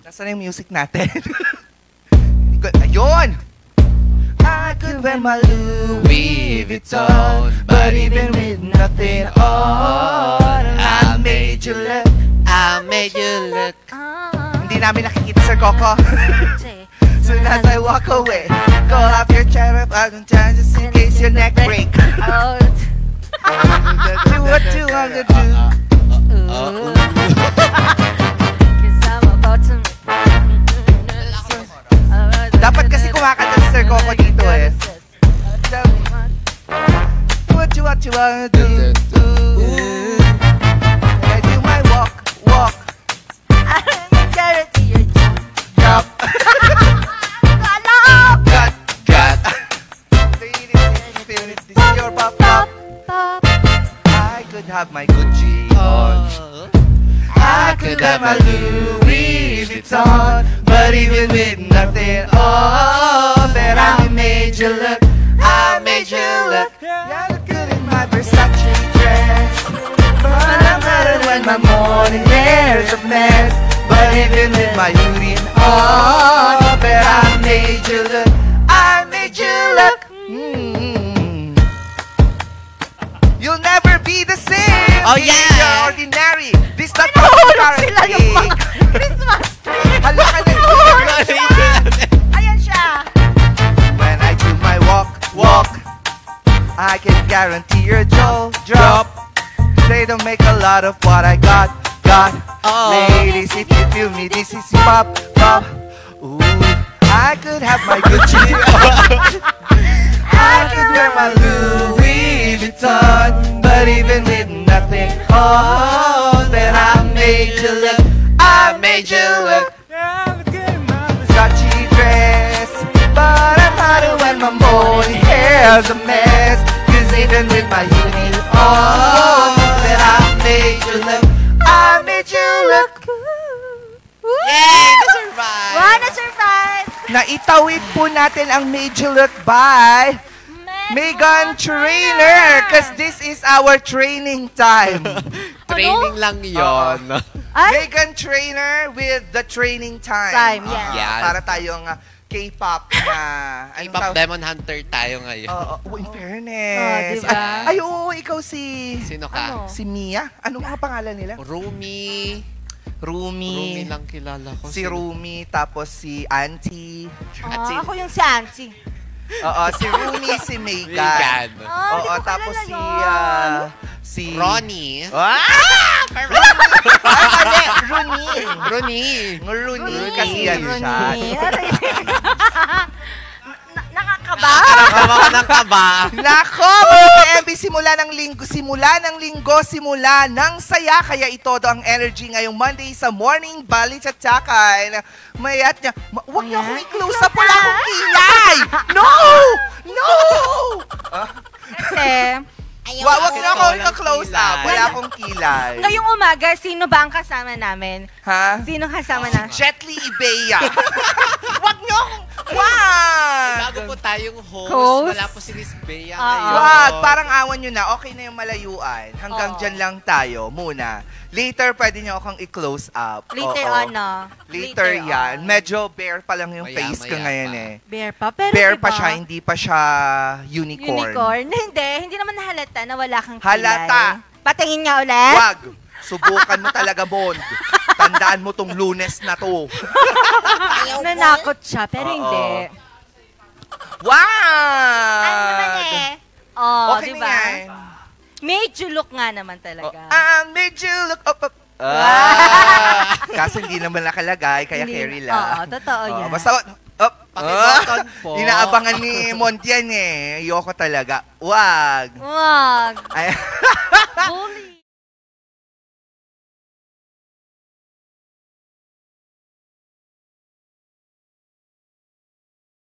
Nasaan yung music natin? Ayun! I could wear my Louis Vuitton, but even with nothing on, I made you look, I made you look. Hindi namin nakikita, Sir Coco. Soon as I walk away, call off your chair just in case your neck break. Do what you want to do. Dapat kasi kumakanta si Sir Coco dito eh. Do what you wanna do. I do my walk. I'm charity your job. Got. This is your pop. I could have my Gucci on. I could have my Louis Vuitton, but even with nothing on, that I made you look, I made you look. Yeah, look good in my Versace dress, but I'm better when my morning hair's a mess. But even with my hoodie on, that I made you look, I made you look. You'll never be the same. Oh yeah, you're ordinary. This not sila yung mga Christmas tree. Hala ka na. Ayan siya. When I do my walk, I can guarantee your jaw drop. They don't make a lot of what I got. Ladies, if you feel me, this is pop. Ooh, I could have my Gucci. I could wear my Louis Vuitton, but even with nothing on, then I made you look, I made you look. Versace dress, but I'm hotter when my morning hair's a mess. Cause even with my hoodie on, then I made you look, I made you look. Yay! Na-survive! Wow, na-survive! Naitawid po natin ang Made You Look by Meghan Trainor, because this is our training time. Training lang yun. Meghan Trainor with the training time. Yes. Para tayong K-pop na... K-pop Demon Hunter tayo ngayon. In fairness. Diba? Ay, oo, ikaw si... Sino ka? Si Mia? Ano nga pangalan nila? Rumi lang kilala ko. Si Rumi, tapos si Auntie. Ako yung si Auntie. Oo, si Rumi, si Meghan. Oo, tapos si Ronnie. Rooney. Kasi yan siya. Nakakaba? Nakakaba ka ng kaba. Nako, mga MB, simula ng saya. Kaya ito ang energy ngayong Monday sa Morning Balit at Takay. Mayat niya, huwag niyo akong i-close up, wala akong kilay! No! Kasi... Wag na ako i-close up. Wala akong kilay. Ngayong umaga, sino ba ang kasama namin? Ha? Sino kasama na? Si Jet Li Ibea. Wag niyo akong... Wag! Bago po tayong host, wala po si Miss Bea ngayon. Wag, parang awan nyo na. Okay na yung malayuan. Hanggang dyan lang tayo muna. Later, pwede nyo akong i-close up. Later on, no? Later yan. Medyo bare pa lang yung face ko ngayon eh. Bare pa? Pero bare diba? pa siya, hindi pa siya unicorn. Hindi naman nahalata na wala kang kilay. Halata. Patingin nga ulit. Wag. Subukan mo talaga, Bond. Tandaan mo tong Lunes na to. Nanakot siya, pero hindi. Wow! Ano naman eh? Okay diba? na yan. Made you look nga naman talaga. Made you look up. Kaso hindi naman nakalagay, kaya carry lang. Totoo yan. Basta, Pakiboton po. inaabangan ni Montian eh. Ayoko talaga. Wag. Wag. Ay,